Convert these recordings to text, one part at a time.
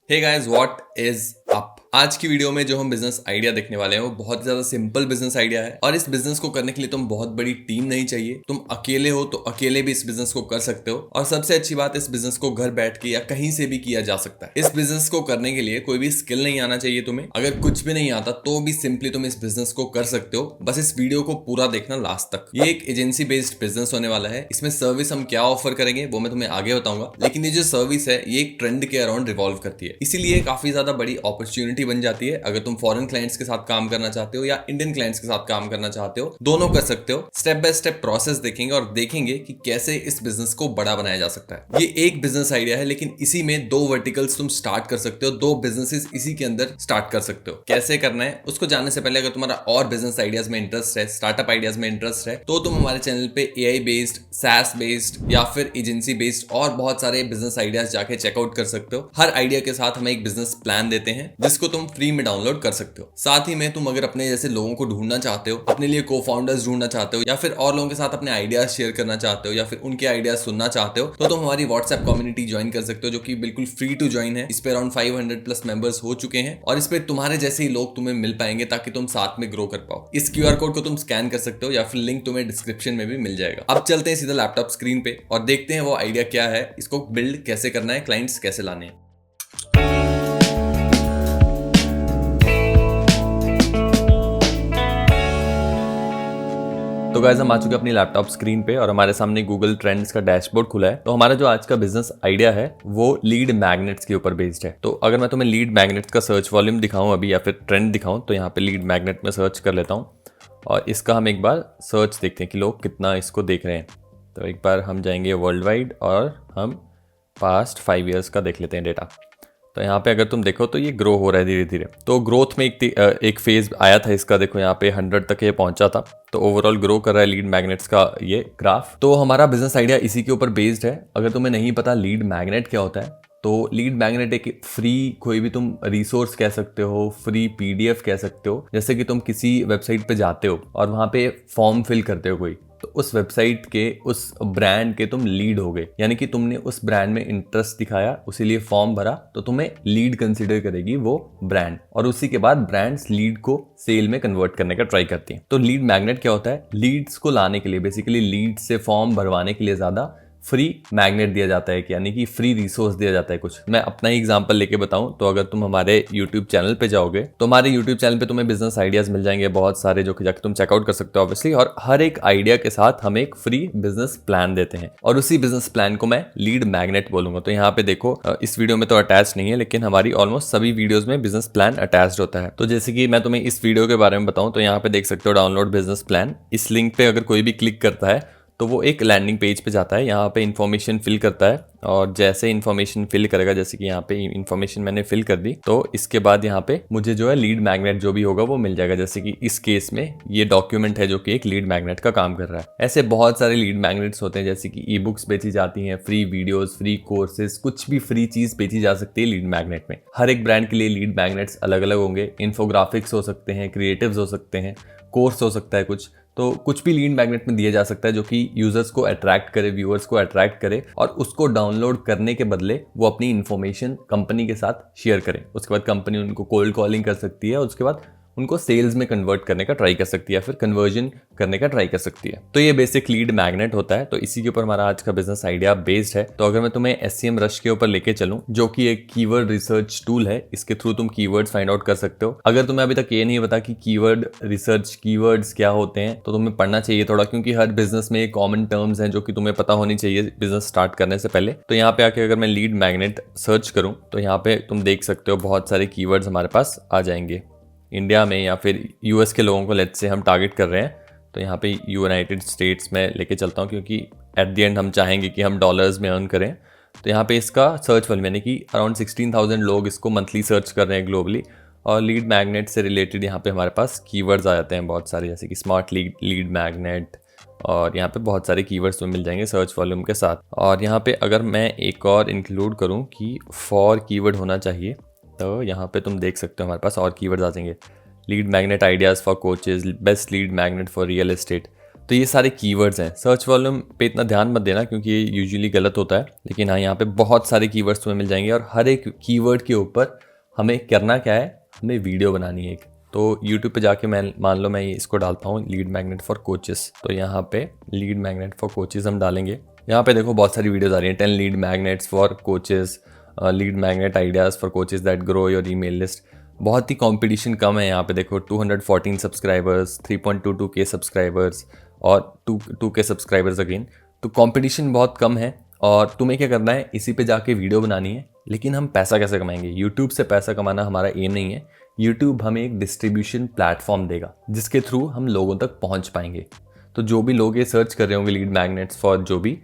Hey guys, what is up. आज की video में जो हम बिजनेस आइडिया देखने वाले हैं वो बहुत ज्यादा सिंपल बिजनेस आइडिया है और इस बिजनेस को करने के लिए तुम बहुत बड़ी टीम नहीं चाहिए। तुम अकेले हो तो अकेले भी इस बिजनेस को कर सकते हो और सबसे अच्छी बात, इस बिजनेस को घर बैठ के या कहीं से भी किया जा सकता है। इस बिजनेस को करने के लिए कोई भी स्किल नहीं आना चाहिए तुम्हें। अगर कुछ भी नहीं आता तो भी सिंपली तुम इस बिजनेस को कर सकते हो। बस इस वीडियो को पूरा देखना लास्ट तक। ये एक एजेंसी बेस्ड बिजनेस होने वाला है। इसमें सर्विस हम क्या ऑफर करेंगे वो मैं तुम्हें आगे बताऊंगा, लेकिन ये जो सर्विस है ये एक ट्रेंड के अराउंड रिवॉल्व करती है, इसीलिए काफी ज्यादा बड़ी अपॉर्चुनिटी बन जाती है। अगर तुम फॉरेन क्लाइंट्स के साथ काम करना चाहते हो या इंडियन क्लाइंट्स के साथ काम करना चाहते हो, दोनों कर सकते हो। स्टेप बाय स्टेप प्रोसेस देखेंगे और देखेंगे कि कैसे इस बिजनेस को बड़ा बनाया जा सकता है। ये एक बिजनेस आइडिया है, लेकिन इसी में दो वर्टिकल्स तुम स्टार्ट कर सकते हो, दो बिजनेसेस इसी के अंदर स्टार्ट कर सकते हो। कैसे करना है उसको जानने से पहले, अगर तुम्हारा और बिजनेस आइडियाज में इंटरेस्ट है, स्टार्टअप आइडियाज में इंटरेस्ट है, तो तुम हमारे चैनल पे एआई बेस्ड, सैस बेस्ड या फिर एजेंसी बेस्ड और बहुत सारे बिजनेस आइडियाज जाके चेकआउट कर सकते हो। हर आइडिया के साथ हम एक बिजनेस प्लान देते हैं जिसको तुम फ्री में डाउनलोड कर सकते हो। साथ ही में तुम अगर अपने जैसे लोगों को ढूंढना चाहते हो, अपने लिए को फाउंडर्स ढूंढना चाहते हो या फिर और लोगों के साथ अपने आइडियाज शेयर करना चाहते हो या फिर उनके आइडियाज सुनना चाहते हो, तो तुम हमारी व्हाट्सएप कम्युनिटी ज्वाइन कर सकते हो, जो कि बिल्कुल फ्री टू ज्वाइन है। इस पे अराउंड 500 प्लस मेंबर्स हो चुके हैं और इस पे तुम्हारे जैसे ही लोग तुम्हें मिल पाएंगे ताकि तुम साथ में ग्रो कर पाओ। इस क्यूआर कोड को तुम स्कैन कर सकते हो या फिर लिंक तुम्हें डिस्क्रिप्शन में भी मिल जाएगा। अब चलते हैं सीधा लैपटॉप स्क्रीन पे और देखते हैं वो आइडिया क्या है, इसको बिल्ड कैसे करना है, क्लाइंट्स कैसे लाने हैं। तो गाइस, हम आ चुके हैं अपनी लैपटॉप स्क्रीन पे और हमारे सामने गूगल ट्रेंड्स का डैशबोर्ड खुला है। तो हमारा जो आज का बिजनेस आइडिया है वो लीड मैग्नेट्स के ऊपर बेस्ड है। तो अगर मैं तुम्हें लीड मैग्नेट्स का सर्च वॉल्यूम दिखाऊं अभी या फिर ट्रेंड दिखाऊं, तो यहाँ पे लीड मैग्नेट में सर्च कर लेता हूँ और इसका हम एक बार सर्च देखते हैं कि लोग कितना इसको देख रहे हैं। तो एक बार हम जाएंगे वर्ल्ड वाइड और हम पास्ट 5 ईयर्स का देख लेते हैं डेटा। तो यहाँ पे अगर तुम देखो तो ये ग्रो हो रहा है धीरे धीरे। तो ग्रोथ में एक फेज आया था इसका, देखो यहाँ पे 100 तक ये पहुंचा था। तो ओवरऑल ग्रो कर रहा है लीड मैग्नेट्स का ये ग्राफ। तो हमारा बिजनेस आइडिया इसी के ऊपर बेस्ड है। अगर तुम्हें नहीं पता लीड मैग्नेट क्या होता है, तो लीड मैग्नेट एक फ्री कोई भी तुम रिसोर्स कह सकते हो, फ्री पीडीएफ कह सकते हो। जैसे कि तुम किसी वेबसाइट पे जाते हो और वहां पे फॉर्म फिल करते हो कोई, तो उस वेबसाइट के उस ब्रांड के तुम लीड हो गए, यानी कि तुमने उस ब्रांड में इंटरेस्ट दिखाया, उसीलिए फॉर्म भरा, तो तुम्हें लीड कंसीडर करेगी वो ब्रांड और उसी के बाद ब्रांड्स लीड को सेल में कन्वर्ट करने का ट्राई करती हैं। तो लीड मैग्नेट क्या होता है? लीड्स को लाने के लिए, बेसिकली लीड से फॉर्म भरवाने के लिए ज्यादा फ्री मैग्नेट दिया जाता है, यानी कि फ्री रिसोर्स दिया जाता है कुछ। मैं अपना ही एग्जांपल लेके बताऊं तो अगर तुम हमारे YouTube चैनल पे जाओगे तो हमारे YouTube चैनल पे तुम्हें बिजनेस आइडियाज मिल जाएंगे बहुत सारे, जो कि जाकर तुम चेकआउट कर सकते हो ऑब्वियसली। और हर एक आइडिया के साथ हम एक फ्री बिजनेस प्लान देते हैं और उसी बिजनेस प्लान को मैं लीड मैग्नेट बोलूंगा। तो यहाँ पे देखो, इस वीडियो में तो अटैच नहीं है, लेकिन हमारी ऑलमोस्ट सभी वीडियोज में बिजनेस प्लान अटैच होता है। तो जैसे कि मैं तुम्हें इस वीडियो के बारे में बताऊं तो यहाँ पे देख सकते हो डाउनलोड बिजनेस प्लान। इस लिंक पे अगर कोई भी क्लिक करता है तो वो एक लैंडिंग पेज पे जाता है। यहाँ पे इन्फॉर्मेशन फिल करता है और जैसे इन्फॉर्मेशन फिल करेगा, जैसे कि यहाँ पे इन्फॉर्मेशन मैंने फिल कर दी, तो इसके बाद यहाँ पे मुझे जो है लीड मैग्नेट जो भी होगा वो मिल जाएगा। जैसे कि इस केस में ये डॉक्यूमेंट है जो कि एक लीड मैग्नेट का काम कर रहा है। ऐसे बहुत सारे लीड मैग्नेट्स होते हैं, जैसे कि ई बुक्स बेची जाती हैं, फ्री वीडियोस, फ्री कोर्सेज, कुछ भी फ्री चीज बेची जा सकती है लीड मैग्नेट में। हर एक ब्रांड के लिए लीड मैग्नेट्स अलग अलग होंगे। इन्फोग्राफिक्स हो सकते हैं, क्रिएटिव्स हो सकते हैं, कोर्स हो सकता है कुछ। तो कुछ भी लीड मैग्नेट में दिया जा सकता है जो कि यूजर्स को अट्रैक्ट करे, व्यूअर्स को अट्रैक्ट करे और उसको डाउनलोड करने के बदले वो अपनी इन्फॉर्मेशन कंपनी के साथ शेयर करें। उसके बाद कंपनी उनको कोल्ड कॉलिंग कर सकती है और उसके बाद उनको सेल्स में कन्वर्ट करने का ट्राई कर सकती है, फिर कन्वर्जन करने का ट्राई कर सकती है। तो ये बेसिक लीड मैग्नेट होता है। तो इसी के ऊपर हमारा आज का बिजनेस आइडिया बेस्ड है। तो अगर मैं तुम्हें SEM रश के ऊपर लेके चलूं, जो कि एक कीवर्ड रिसर्च टूल है, इसके थ्रू तुम कीवर्ड्स फाइंड आउट कर सकते हो। अगर तुम्हें अभी तक ये नहीं पता कि कीवर्ड रिसर्च, कीवर्ड्स क्या होते हैं, तो तुम्हें पढ़ना चाहिए थोड़ा, क्योंकि हर बिजनेस में कॉमन टर्म्स हैं जो कि तुम्हें पता होनी चाहिए बिजनेस स्टार्ट करने से पहले। तो यहाँ पे आके अगर मैं लीड मैग्नेट सर्च करूं तो यहाँ पे तुम देख सकते हो बहुत सारे कीवर्ड्स हमारे पास आ जाएंगे। इंडिया में या फिर US के लोगों को लेट्स से हम टारगेट कर रहे हैं, तो यहाँ पे यूनाइटेड स्टेट्स में लेके चलता हूँ, क्योंकि एट द एंड हम चाहेंगे कि हम डॉलर्स में अर्न करें। तो यहाँ पे इसका सर्च वॉल्यूम, यानी कि अराउंड 16,000 लोग इसको मंथली सर्च कर रहे हैं ग्लोबली। और लीड मैग्नेट से रिलेटेड यहाँ पे हमारे पास कीवर्ड्स आ जाते हैं बहुत सारे, जैसे कि स्मार्ट लीड मैग्नेट, और यहाँ पे बहुत सारे कीवर्ड्स में मिल जाएंगे सर्च वॉल्यूम के साथ। और यहाँ पे अगर मैं एक और इंक्लूड करूँ कि फॉर कीवर्ड होना चाहिए, तो यहाँ पे तुम देख सकते हो हमारे पास और कीवर्ड्स आ जाएंगे। Lead magnet ideas for coaches, best lead magnet for real estate. तो ये सारे कीवर्ड्स हैं। सर्च वॉल्यूम पे इतना ध्यान मत देना क्योंकि ये यूजुअली गलत होता है, लेकिन हाँ यहाँ पे बहुत सारे कीवर्ड्स तुम्हें मिल जाएंगे और हर एक कीवर्ड के ऊपर हमें करना क्या है, हमें वीडियो बनानी है एक। तो यूट्यूब पे जाके मैं मान लो मैं इसको डालता हूँ लीड मैग्नेट फॉर कोचेस, तो यहाँ पे लीड मैग्नेट फॉर कोचेस हम डालेंगे। यहाँ पे देखो बहुत सारी वीडियोस आ रही हैं, 10 lead magnets for coaches, lead magnet ideas for coaches that grow your email list. बहुत ही कंपटीशन कम है यहाँ पे, देखो 214 सब्सक्राइबर्स, 3.22K सब्सक्राइबर्स और 2K सब्सक्राइबर्स अगेन। तो कंपटीशन बहुत कम है और तुम्हें क्या करना है, इसी पे जाके वीडियो बनानी है। लेकिन हम पैसा कैसे कमाएंगे? यूट्यूब से पैसा कमाना हमारा एम नहीं है। यूट्यूब हमें एक डिस्ट्रीब्यूशन प्लेटफॉर्म देगा जिसके थ्रू हम लोगों तक पहुंच पाएंगे। तो जो भी लोग ये सर्च कर रहे होंगे लीड मैग्नेट्स फॉर जो भी,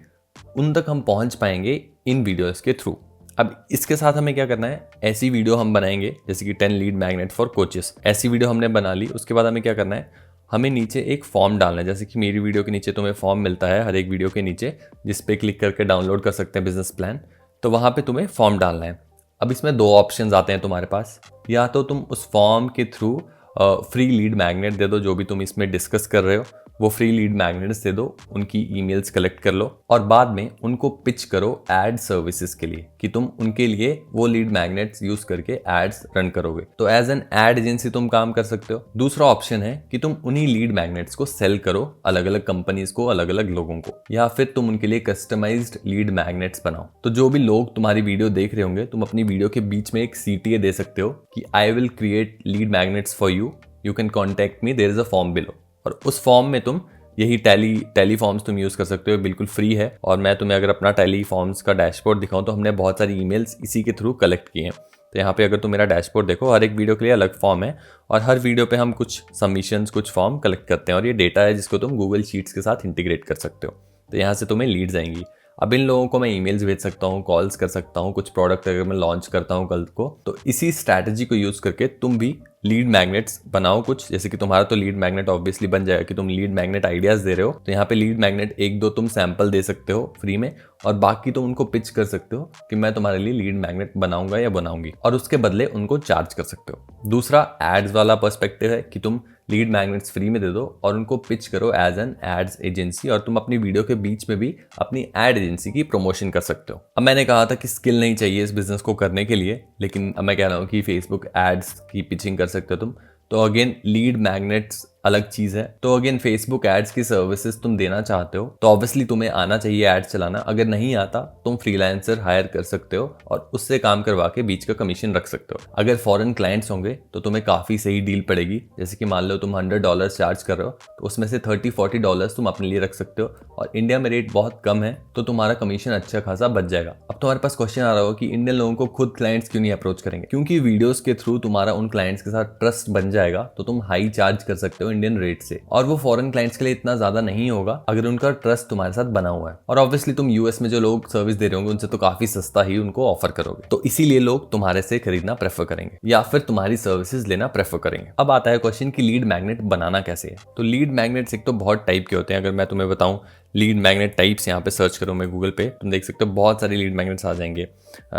उन तक हम पहुंच पाएंगे इन वीडियोस के थ्रू। अब इसके साथ हमें क्या करना है, ऐसी वीडियो हम बनाएंगे जैसे कि 10 लीड मैग्नेट फॉर कोचेस, ऐसी वीडियो हमने बना ली। उसके बाद हमें क्या करना है, हमें नीचे एक फॉर्म डालना है। जैसे कि मेरी वीडियो के नीचे तुम्हें फॉर्म मिलता है हर एक वीडियो के नीचे, जिस पे क्लिक करके डाउनलोड कर सकते हैं बिजनेस प्लान। तो वहाँ पे तुम्हें फॉर्म डालना है। अब इसमें दो ऑप्शंस आते हैं तुम्हारे पास, या तो तुम उस फॉर्म के through free lead magnet they दो, जो भी तुम इसमें डिस्कस कर रहे हो वो फ्री लीड मैग्नेट्स दे दो, उनकी ईमेल्स कलेक्ट कर लो और बाद में उनको पिच करो एड सर्विसेज के लिए कि तुम उनके लिए वो लीड मैग्नेट्स यूज करके एड्स रन करोगे। तो एज एन एड एजेंसी तुम काम कर सकते हो। दूसरा ऑप्शन है कि तुम उन्हीं लीड मैग्नेट्स को सेल करो अलग अलग कंपनीज को, अलग अलग लोगों को, या फिर तुम उनके लिए कस्टमाइज्ड लीड मैग्नेट्स बनाओ। तो जो भी लोग तुम्हारी वीडियो देख रहे होंगे, तुम अपनी वीडियो के बीच में एक CTA दे सकते हो कि I will create lead magnets for you can contact me, there is a form below. और उस फॉर्म में तुम यही टैली फॉर्म्स तुम यूज़ कर सकते हो, बिल्कुल फ्री है। और मैं तुम्हें अगर अपना टैली फॉर्म्स का डैशबोर्ड दिखाऊं तो हमने बहुत सारी ईमेल्स इसी के थ्रू कलेक्ट किए हैं। तो यहाँ पे अगर तुम मेरा डैशबोर्ड देखो, हर एक वीडियो के लिए अलग फॉर्म है और हर वीडियो पे हम कुछ सबमिशंस, कुछ फॉर्म कलेक्ट करते हैं और ये डेटा है जिसको तुम गूगल शीट्स के साथ इंटीग्रेट कर सकते हो। तो यहाँ से तुम्हें लीड्स आएंगी। अब इन लोगों को मैं ईमेल्स भेज सकता हूँ, कॉल्स कर सकता हूँ, कुछ प्रोडक्ट अगर मैं लॉन्च करता हूँ कल को, तो इसी स्ट्रैटेजी को यूज़ करके तुम भी लीड मैग्नेट्स बनाओ कुछ। जैसे कि तुम्हारा तो लीड मैग्नेट ऑब्वियसली बन जाएगा कि तुम लीड मैग्नेट आइडियाज़ दे रहे हो, तो यहाँ पे लीड मैग्नेट 1-2 तुम सैंपल दे सकते हो फ्री में और बाकी तुम उनको पिच कर सकते हो कि मैं तुम्हारे लिए लीड मैग्नेट बनाऊंगा या बनाऊंगी, और उसके बदले उनको चार्ज कर सकते हो। दूसरा एड्स वाला पर्सपेक्टिव है कि तुम लीड मैग्नेट्स फ्री में दे दो और उनको पिच करो एज एन एड्स एजेंसी, और तुम अपनी वीडियो के बीच में भी अपनी एड एजेंसी की प्रमोशन कर सकते हो। अब मैंने कहा था कि स्किल नहीं चाहिए इस बिजनेस को करने के लिए, लेकिन अब मैं कह रहा हूँ कि फेसबुक एड्स की पिचिंग कर सकते हो तुम। तो अगेन लीड मैग्नेट्स अलग चीज है। तो अगेन फेसबुक एड्स की सर्विसेज तुम देना चाहते हो तो ऑब्वियसली तुम्हें आना चाहिए एड्स चलाना। अगर नहीं आता तुम फ्रीलांसर हायर कर सकते हो और उससे काम करवा के बीच का कमीशन रख सकते हो। अगर फॉरेन क्लाइंट्स होंगे तो तुम्हें काफी सही डील पड़ेगी। जैसे कि मान लो तुम $100 चार्ज कर रहे हो तो उसमें से $30-40 तुम अपने लिए रख सकते हो, और इंडिया में रेट बहुत कम है तो तुम्हारा कमीशन अच्छा खासा बच जाएगा। अब तुम्हारे पास क्वेश्चन आ रहा हो कि इंडियन लोगों को खुद क्लाइंट्स क्यों नहीं अप्रोच करेंगे? क्योंकि वीडियोस के थ्रू तुम्हारा उन क्लाइंट्स के साथ ट्रस्ट बन जाएगा तो तुम हाई चार्ज कर सकते हो इंडियन रेट से, और वो फॉरेन क्लाइंट्स के लिए इतना ज्यादा नहीं होगा अगर उनका ट्रस्ट तुम्हारे साथ बना हुआ है। और ऑब्वियसली तुम यूएस में जो लोग सर्विस दे रहे होंगे उनसे तो काफी सस्ता ही उनको ऑफर करोगे, तो इसीलिए लोग तुम्हारे से खरीदना प्रेफर करेंगे या फिर तुम्हारी सर्विसेज लेना प्रेफर करेंगे। अब आता है क्वेश्चन कि लीड मैग्नेट बनाना कैसे है। तो लीड मैग्नेट्स एक तो बहुत टाइप के होते हैं। अगर मैं तुम्हें बताऊं लीड मैग्नेट टाइप्स, यहाँ पे सर्च करो मैं गूगल पे, तुम देख सकते हो बहुत सारे लीड मैग्नेट्स आ जाएंगे।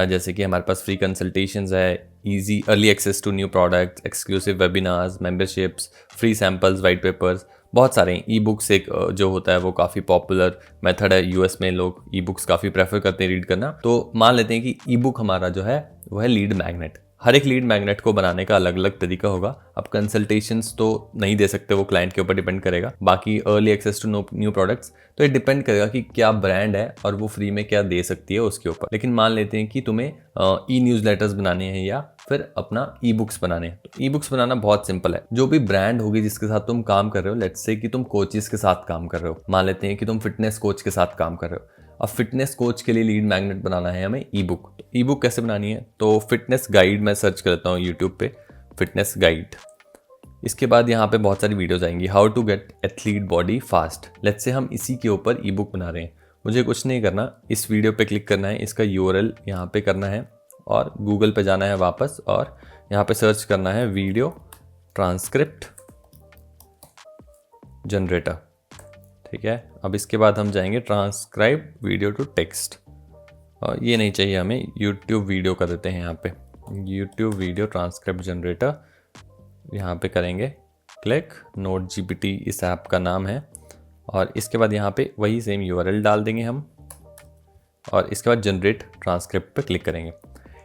जैसे कि हमारे पास फ्री कंसल्टेशंस है, easy early access to new products, exclusive webinars, memberships, free samples, white papers, बहुत सारे हैं। ई बुक्स एक जो होता है वो काफ़ी पॉपुलर मेथड है यूएस में, लोग ई बुक्स काफ़ी प्रेफर करते हैं रीड करना। तो मान लेते हैं कि ई बुक हमारा जो है वो है लीड मैग्नेट। हर एक लीड मैग्नेट को बनाने का अलग अलग तरीका होगा। अब कंसल्टेशंस तो नहीं दे सकते, वो क्लाइंट के ऊपर डिपेंड करेगा। बाकी early access to new products तो ये डिपेंड करेगा कि क्या ब्रांड है और वो फ्री में क्या दे सकती है उसके ऊपर। लेकिन मान लेते हैं कि तुम्हें ई न्यूज़लेटर्स बनाने हैं या फिर अपना ई बुक्स बनाने हैं। तो ई बुक्स बनाना बहुत सिंपल है। जो भी ब्रांड होगी जिसके साथ तुम काम कर रहे हो, लेट्स से कि तुम कोचेस के साथ काम कर रहे हो, मान लेते हैं कि तुम फिटनेस कोच के साथ काम कर रहे हो। अब फिटनेस कोच के लिए लीड मैग्नेट बनाना है हमें ई बुक। तो ई बुक कैसे बनानी है? तो फिटनेस गाइड मैं सर्च करता हूँ यूट्यूब पे, फिटनेस गाइड। इसके बाद यहाँ पे बहुत सारी वीडियोस आएंगी, how to get athlete body fast. Let's say हम इसी के ऊपर ई बुक बना रहे हैं। मुझे कुछ नहीं करना, इस वीडियो पे क्लिक करना है, इसका यूआरएल यहाँ पे करना है और गूगल पे जाना है वापस और यहाँ पे सर्च करना है वीडियो ट्रांसक्रिप्ट जनरेटर। ठीक है, अब इसके बाद हम जाएंगे ट्रांसक्राइब वीडियो टू टेक्स्ट, और ये नहीं चाहिए हमें, यूट्यूब वीडियो कर देते हैं यहाँ पे, यूट्यूब वीडियो ट्रांसक्रिप्ट जनरेटर। यहाँ पे करेंगे क्लिक, नोट जीपीटी इस ऐप का नाम है। और इसके बाद यहाँ पे वही सेम URL डाल देंगे हम, और इसके बाद जनरेट ट्रांसक्रिप्ट पे क्लिक करेंगे।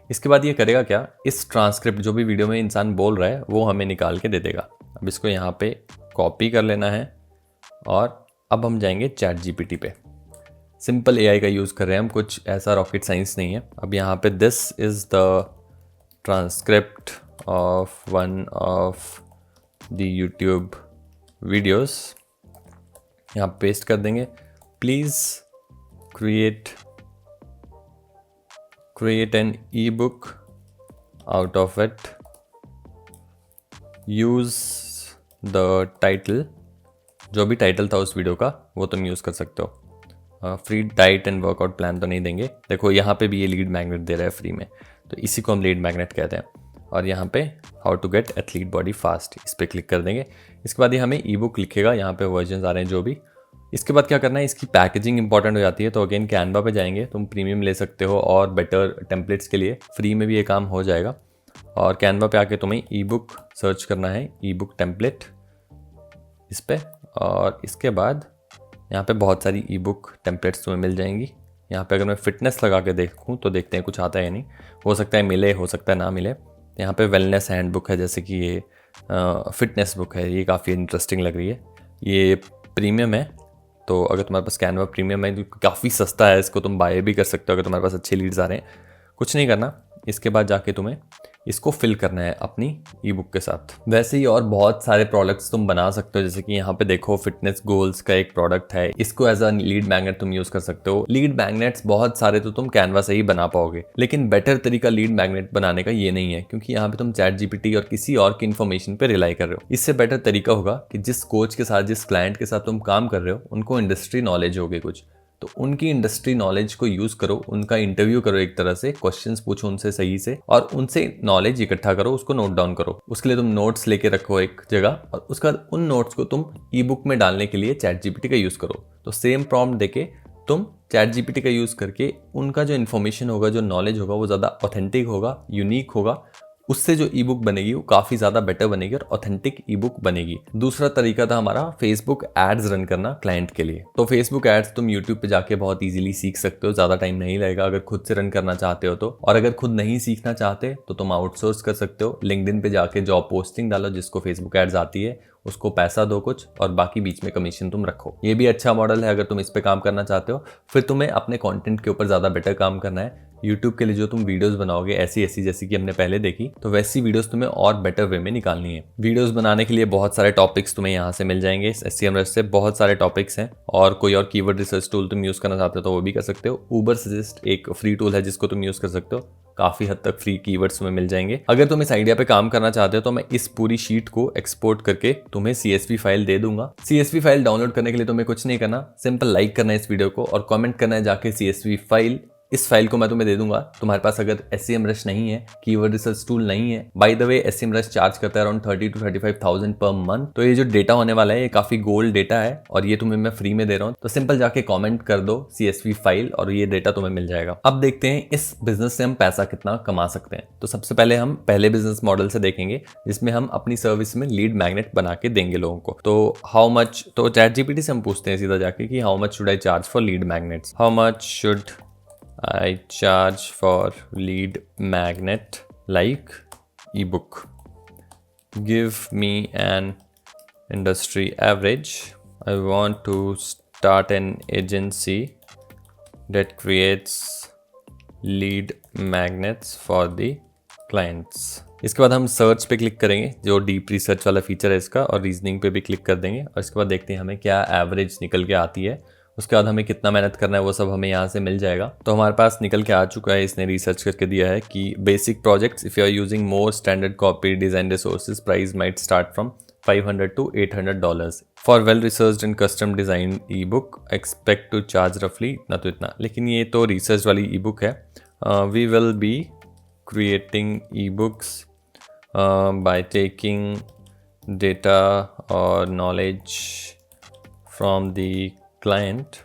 इसके बाद ये करेगा क्या, इस ट्रांसक्रिप्ट जो भी वीडियो में इंसान बोल रहा है वो हमें निकाल के दे देगा। अब इसको यहाँ पे कॉपी कर लेना है और अब हम जाएंगे ChatGPT पे। सिंपल AI का यूज़ कर रहे हैं हम, कुछ ऐसा रॉकेट साइंस नहीं है। अब यहाँ पे this is the transcript of one of the YouTube videos, यहाँ पेस्ट कर देंगे। Please create an ebook out of it, use the title, जो भी टाइटल था उस वीडियो का वो तुम यूज़ कर सकते हो। Free diet and workout plan तो नहीं देंगे। देखो यहाँ पे भी ये लीड मैग्नेट दे रहा है फ्री में, तो इसी को हम लीड मैग्नेट कहते हैं। और यहाँ पे how to get athlete body fast, इस पर क्लिक कर देंगे। इसके बाद ये हमें ई बुक लिखेगा, यहाँ पे वर्जन आ रहे हैं जो भी। इसके बाद क्या करना है, इसकी पैकेजिंग इंपॉर्टेंट हो जाती है, तो अगेन कैनवा पे जाएंगे, तुम प्रीमियम ले सकते हो और बेटर टेम्पलेट्स के लिए फ्री में भी ये काम हो जाएगा। और कैनवा पे आके तुम्हें ई बुक सर्च करना है, ई बुक टेम्पलेट इस पर, और इसके बाद यहाँ पे बहुत सारी ई बुक टेम्पलेट्स तुम्हें मिल जाएंगी। यहाँ पे अगर मैं फिटनेस लगा के देखूँ तो देखते हैं कुछ आता है या नहीं, हो सकता है मिले, हो सकता है ना मिले। यहाँ पे वेलनेस हैंड बुक है, जैसे कि ये फिटनेस बुक है, ये काफ़ी इंटरेस्टिंग लग रही है। ये प्रीमियम है, तो अगर तुम्हारे पास कैनवा प्रीमियम है तो काफ़ी सस्ता है, इसको तुम बाय भी कर सकते हो अगर तुम्हारे पास अच्छे लीड्स आ रहे हैं। कुछ नहीं करना, इसके बाद जाके तुम्हें इसको फिल करना है अपनी ई बुक के साथ। वैसे ही और बहुत सारे प्रोडक्ट्स तुम बना सकते हो, जैसे कि यहाँ पे देखो फिटनेस गोल्स का एक प्रोडक्ट है, इसको एज अ लीड मैग्नेट तुम यूज कर सकते हो। लीड मैग्नेट्स बहुत सारे तो तुम कैनवा से ही बना पाओगे, लेकिन बेटर तरीका लीड मैग्नेट बनाने का ये नहीं है, क्योंकि यहाँ पे तुम ChatGPT और किसी और की इन्फॉर्मेशन पे रिलाई कर रहे हो। इससे बेटर तरीका होगा कि जिस कोच के साथ, जिस क्लाइंट के साथ तुम काम कर रहे हो, उनको इंडस्ट्री नॉलेज होगी कुछ, तो उनकी इंडस्ट्री नॉलेज को यूज करो, उनका इंटरव्यू करो, एक तरह से क्वेश्चंस पूछो उनसे सही से, और उनसे नॉलेज इकट्ठा करो, उसको नोट डाउन करो। उसके लिए तुम नोट्स लेके रखो एक जगह, और उसके बाद उन नोट्स को तुम ई बुक में डालने के लिए ChatGPT का यूज करो। तो सेम प्रॉम्प्ट देके तुम ChatGPT का यूज करके उनका जो इन्फॉर्मेशन होगा, जो नॉलेज होगा, वो ज़्यादा ऑथेंटिक होगा, यूनिक होगा। उससे जो ई बुक बनेगी वो काफ़ी ज़्यादा बेटर बनेगी और ऑथेंटिक ई बुक बनेगी। दूसरा तरीका था हमारा फेसबुक एड्स रन करना क्लाइंट के लिए। तो फेसबुक एड्स तुम यूट्यूब पे जाके बहुत इजीली सीख सकते हो, ज़्यादा टाइम नहीं लगेगा अगर खुद से रन करना चाहते हो तो। और अगर खुद नहीं सीखना चाहते तो तुम आउटसोर्स कर सकते हो। लिंक्डइन पे जाके जॉब पोस्टिंग डालो, जिसको फेसबुक एड्स आती है, उसको पैसा दो कुछ, और बाकी बीच में कमीशन तुम रखो। ये भी अच्छा मॉडल है अगर तुम इस पे काम करना चाहते हो। फिर तुम्हें अपने कंटेंट के ऊपर ज़्यादा बेटर काम करना है। यूट्यूब के लिए जो तुम वीडियोस बनाओगे ऐसी जैसी कि हमने पहले देखी, तो वैसी वीडियोस तुम्हें और बेटर वे में निकालनी है। वीडियोस बनाने के लिए बहुत सारे टॉपिक्स तुम्हें यहाँ से मिल जाएंगे। SEMrush से बहुत सारे टॉपिक्स हैं, और कोई और कीवर्ड रिसर्च टूल तुम यूज़ करना चाहते हो तो वो भी कर सकते हो। Ubersuggest एक फ्री टूल है जिसको तुम यूज़ कर सकते हो, काफ़ी हद तक फ्री कीवर्ड्स तुम्हें मिल जाएंगे। अगर तुम इस आइडिया पे काम करना चाहते हो तो मैं इस पूरी शीट को एक्सपोर्ट करके तुम्हें CSV फाइल दे दूंगा। CSV फाइल डाउनलोड करने के लिए तुम्हें कुछ नहीं करना, सिंपल लाइक करना है इस वीडियो को और कमेंट करना है जाके CSV फाइल। इस फाइल को मैं तुम्हें दे दूंगा। तुम्हारे पास अगर SEMrush नहीं है, कीवर्ड रिसर्च टूल नहीं है, by the way SEMrush charge करता है अराउंड 30 to 35,000 पर मंथ। तो ये जो डेटा होने वाला है ये काफी गोल्ड डेटा है और ये तुम्हें मैं फ्री में दे रहा हूँ। तो सिंपल जाके कमेंट कर दो CSV फाइल और ये डेटा तुम्हें मिल जाएगा। अब देखते हैं इस बिजनेस से हम पैसा कितना कमा सकते हैं। तो सबसे पहले हम पहले बिजनेस मॉडल से देखेंगे जिसमें हम अपनी सर्विस में लीड मैग्नेट बना के देंगे लोगों को। तो हाउ मच, तो ChatGPT से हम पूछते हैं सीधा जाके कि how much should I charge for lead magnets, how much should I charge for lead magnet like ebook. Give me an industry average. I want to start an agency that creates lead magnets for the clients. इसके बाद हम search पे click करेंगे, जो deep research वाला feature है इसका, और रीजनिंग पे भी क्लिक कर देंगे और इसके बाद देखते हैं हमें क्या एवरेज निकल के आती है। उसके बाद हमें कितना मेहनत करना है वो सब हमें यहाँ से मिल जाएगा। तो हमारे पास निकल के आ चुका है, इसने रिसर्च करके दिया है कि basic projects if you are using more standard copy design resources price might start from $500 to $800 for well researched and custom design e book expect to charge रफली, ना तो इतना, लेकिन ये तो रिसर्च वाली ई बुक है। We will be creating e books by taking data और knowledge from the client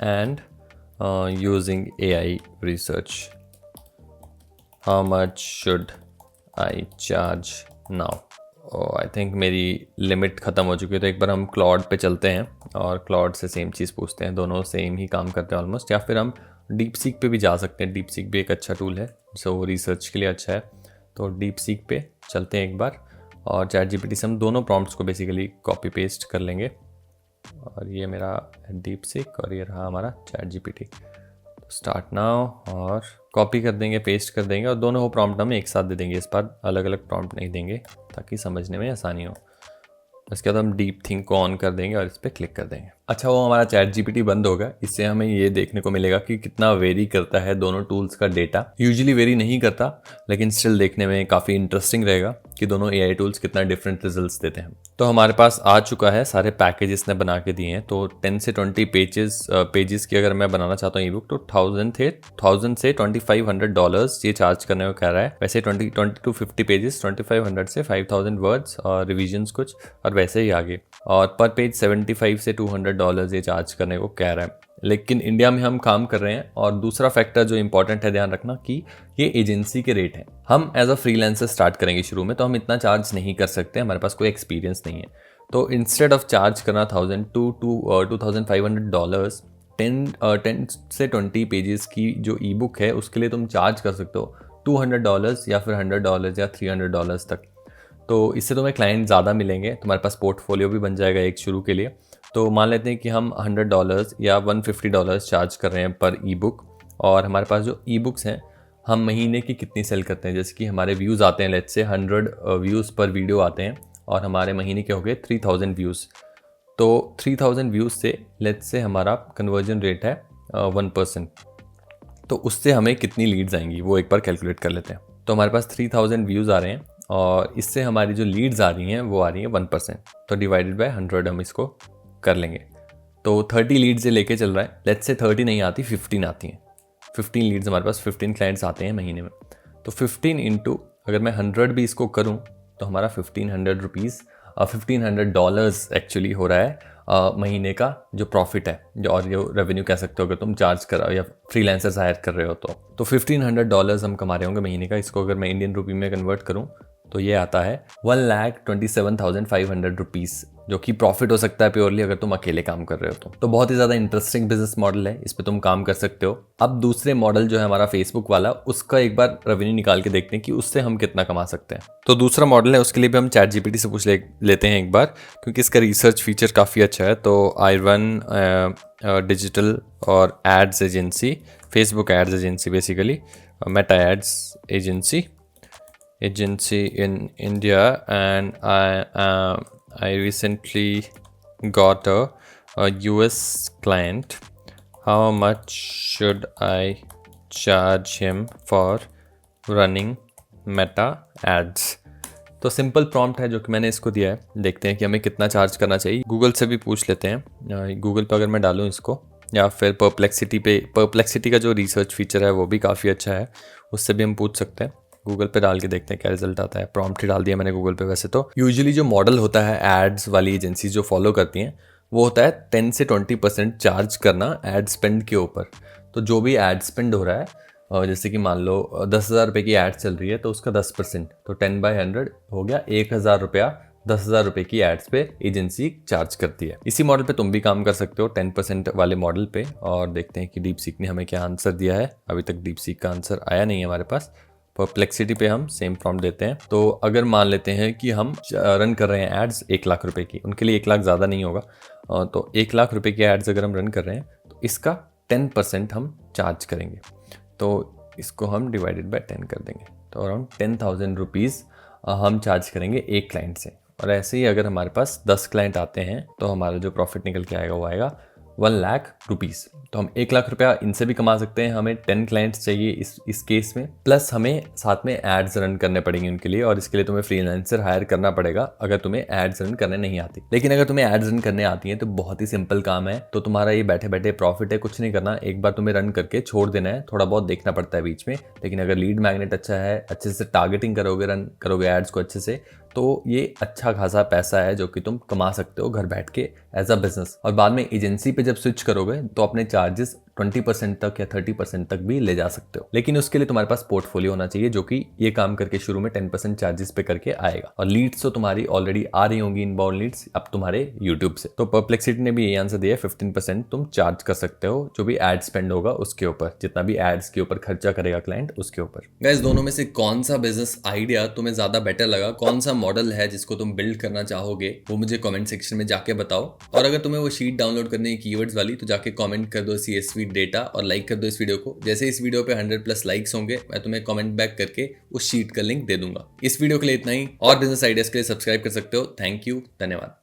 and using AI research. How much should I charge now? I think मेरी लिमिट ख़त्म हो चुकी है, तो एक बार हम क्लॉड पे चलते हैं और क्लॉड से सेम चीज़ पूछते हैं। दोनों सेम ही काम करते हैं ऑलमोस्ट। या फिर हम डीप सीक पे भी जा सकते हैं। डीप सीक भी एक अच्छा टूल है, सो रिसर्च के लिए अच्छा है। तो डीप सीक पे चलते हैं एक बार, और चैट जीपीटी से हम दोनों प्रॉम्प्ट्स को बेसिकली कॉपी पेस्ट कर लेंगे। और ये मेरा डीप सीक और ये रहा हमारा चैट जीपीटी। स्टार्ट नाउ, और कॉपी कर देंगे, पेस्ट कर देंगे, और दोनों को प्रॉम्प्ट हम एक साथ दे देंगे। इस बार अलग अलग प्रॉम्प्ट नहीं देंगे ताकि समझने में आसानी हो। इसके बाद हम डीप थिंक को ऑन कर देंगे और इस पर क्लिक कर देंगे। अच्छा, वो हमारा चैट जीपीटी बंद होगा। इससे हमें ये देखने को मिलेगा कि कितना वेरी करता है दोनों टूल्स का डेटा। यूजुअली वेरी नहीं करता, लेकिन स्टिल देखने में काफ़ी इंटरेस्टिंग रहेगा कि दोनों एआई टूल्स कितना डिफरेंट रिजल्ट्स देते हैं। तो हमारे पास आ चुका है, सारे पैकेज इसने बना के दिए हैं। तो 10 से 20 पेजेस की अगर मैं बनाना चाहता हूँ ई बुक, तो 1000 से $2500 ये चार्ज करने को कह रहा है। वैसे 20 to 50 पेजेस 2500 से 5000 वर्ड्स और रिविजन्स कुछ, और वैसे ही आगे। और पर पेज 75 से $200 ये चार्ज करने को कह रहा है। लेकिन इंडिया में हम काम कर रहे हैं। और दूसरा फैक्टर जो इंपॉर्टेंट है ध्यान रखना कि ये एजेंसी के रेट हैं। हम एज अ फ्रीलांसर स्टार्ट करेंगे शुरू में, तो हम इतना चार्ज नहीं कर सकते, हमारे पास कोई एक्सपीरियंस नहीं है। तो इंस्टेड ऑफ चार्ज करना $2500, 10 से 20 पेजेस की जो ई बुक है उसके लिए तुम चार्ज कर सकते हो $200 या फिर $100 या $300 तक। तो इससे तुम्हें क्लाइंट ज़्यादा मिलेंगे, तुम्हारे पास पोर्टफोलियो भी बन जाएगा एक शुरू के लिए। तो मान लेते हैं कि हम $100 या $150 चार्ज कर रहे हैं पर ई बुक, और हमारे पास जो ई बुक्स हैं हम महीने की कितनी सेल करते हैं। जैसे कि हमारे व्यूज़ आते हैं, लेट्स से 100 व्यूज़ पर वीडियो आते हैं, और हमारे महीने के हो गए 3000 व्यूज़। तो 3000 व्यूज़ से लेट्स से हमारा कन्वर्जन रेट है 1%। तो उससे हमें कितनी लीड्स आएंगी वो एक बार कैलकुलेट कर लेते हैं। तो हमारे पास 3000 व्यूज़ आ रहे हैं, और इससे हमारी जो लीड्स आ रही हैं वो आ रही हैं 1%। तो डिवाइडेड बाय 100 हम इसको कर लेंगे। तो 30 लीड्स से लेके चल रहा है। लेट्स से 30 नहीं आती, 15 आती हैं। 15 लीड्स, हमारे पास 15 क्लाइंट्स आते हैं महीने में। तो 15 इंटू अगर मैं 100 भी इसको करूं तो हमारा 1500 रुपीज़, $1500 एक्चुअली हो रहा है महीने का जो प्रॉफिट है, जो और जो रेवेन्यू कह सकते हो अगर तुम चार्ज कर रहे हो या फ्रीलांसर्स हायर कर रहे हो। तो $1500 हम कमा रहे होंगे महीने का। इसको अगर मैं इंडियन रुपी में कन्वर्ट करूं तो ये आता है 1,27,500 रुपीज़, जो कि प्रॉफिट हो सकता है प्योरली अगर तुम अकेले काम कर रहे हो। तो बहुत ही ज़्यादा इंटरेस्टिंग बिजनेस मॉडल है, इस पर तुम काम कर सकते हो। अब दूसरे मॉडल जो है हमारा फेसबुक वाला, उसका एक बार रेवेन्यू निकाल के देखते हैं कि उससे हम कितना कमा सकते हैं। तो दूसरा मॉडल है, उसके लिए भी हम चैट जीपीटी से पूछ लेते हैं एक बार, क्योंकि इसका रिसर्च फीचर काफ़ी अच्छा है। तो आई रन डिजिटल और ads agency, Facebook ads agency basically, Meta ads agency in India, and I recently got a US client. How much should I charge him for running Meta ads? तो simple prompt है जो कि मैंने इसको दिया है। देखते हैं कि हमें कितना चार्ज करना चाहिए। गूगल से भी पूछ लेते हैं। गूगल पे अगर मैं डालूँ इसको, या फिर परप्लेक्सिटी का जो रिसर्च फीचर है वो भी काफ़ी अच्छा है, उससे भी हम पूछ सकते हैं। गूगल पे डाल के देखते हैं क्या रिजल्ट आता है। प्रॉम्प्ट ही डाल दिया मैंने गूगल पे। वैसे तो यूजुअली जो मॉडल होता है एड्स वाली एजेंसी जो फॉलो करती हैं वो होता है 10 से 20% चार्ज करना एड स्पेंड के ऊपर। तो जो भी एड स्पेंड हो रहा है, जैसे कि मान लो 10,000 रुपये की एड चल रही है तो उसका 10%, तो 10/100 हो गया 1,000 रुपया। 10,000 रुपये की एड्स पे एजेंसी चार्ज करती है। इसी मॉडल पे तुम भी काम कर सकते हो 10% वाले मॉडल पे। और देखते हैं कि डीप सीक ने हमें क्या आंसर दिया है। अभी तक डीप सीक का आंसर आया नहीं है हमारे पास। परप्लेक्सिटी पे हम सेम प्रॉम्प्ट देते हैं। तो अगर मान लेते हैं कि हम रन कर रहे हैं एड्स 1 लाख रुपए की, उनके लिए 1 लाख ज़्यादा नहीं होगा। तो 1 लाख रुपए की एड्स अगर हम रन कर रहे हैं तो इसका 10% हम चार्ज करेंगे। तो इसको हम डिवाइडेड बाय 10 कर देंगे, तो अराउंड 10,000 रुपीज़ हम चार्ज करेंगे एक क्लाइंट से। और ऐसे ही अगर हमारे पास 10 क्लाइंट आते हैं तो हमारा जो प्रॉफिट निकल के आएगा वो आएगा 1 लाख रुपीज़। तो हम 1 लाख रुपया इनसे भी कमा सकते हैं। हमें 10 क्लाइंट्स चाहिए इस केस में, प्लस हमें साथ में एड्स रन करने पड़ेंगे उनके लिए। और इसके लिए तुम्हें फ्रीलांसर हायर करना पड़ेगा अगर तुम्हें एड्स रन करने नहीं आती। लेकिन अगर तुम्हें एड्स रन करने आती हैं तो बहुत ही सिंपल काम है। तो तुम्हारा ये बैठे बैठे प्रॉफिट है, कुछ नहीं करना, एक बार तुम्हें रन करके छोड़ देना है। थोड़ा बहुत देखना पड़ता है बीच में, लेकिन अगर लीड मैग्नेट अच्छा है, अच्छे से टारगेटिंग करोगे, रन करोगे एड्स को अच्छे से, तो ये अच्छा खासा पैसा है जो कि तुम कमा सकते हो घर बैठ के एज अ बिजनेस। और बाद में एजेंसी पे जब स्विच करोगे तो अपने चार्जेस 20% तक या 30% तक भी ले जा सकते हो। लेकिन उसके लिए तुम्हारे पास पोर्टफोलियो होना चाहिए जो कि ये काम करके शुरू में 10% चार्जेस पे करके आएगा। और लीड्स तो तुम्हारी ऑलरेडी आ रही होंगी, इनबाउंड लीड्स अब तुम्हारे यूट्यूब से। तो परप्लेक्सिटी ने भी ये आंसर दिया है, 15% तुम चार्ज कर सकते हो जो भी एड स्पेंड होगा उसके ऊपर, जितना भी एड्स के ऊपर खर्चा करेगा क्लाइंट उसके ऊपर। गाइस, दोनों में से कौन सा बिजनेस आइडिया तुम्हें ज्यादा बेटर लगा, कौन सा मॉडल है जिसको तुम बिल्ड करना चाहोगे, वो मुझे कमेंट सेक्शन में जाके बताओ। और अगर तुम्हें वो शीट डाउनलोड करनी है कीवर्ड्स वाली, तो जाके कमेंट कर दो CSV डेटा और लाइक कर दो इस वीडियो को। जैसे इस वीडियो पे 100+ लाइक्स होंगे, मैं तुम्हें कमेंट बैक करके उस शीट का लिंक दे दूंगा। इस वीडियो के लिए इतना ही। और बिजनेस आइडियाज के लिए सब्सक्राइब कर सकते हो। थैंक यू, धन्यवाद।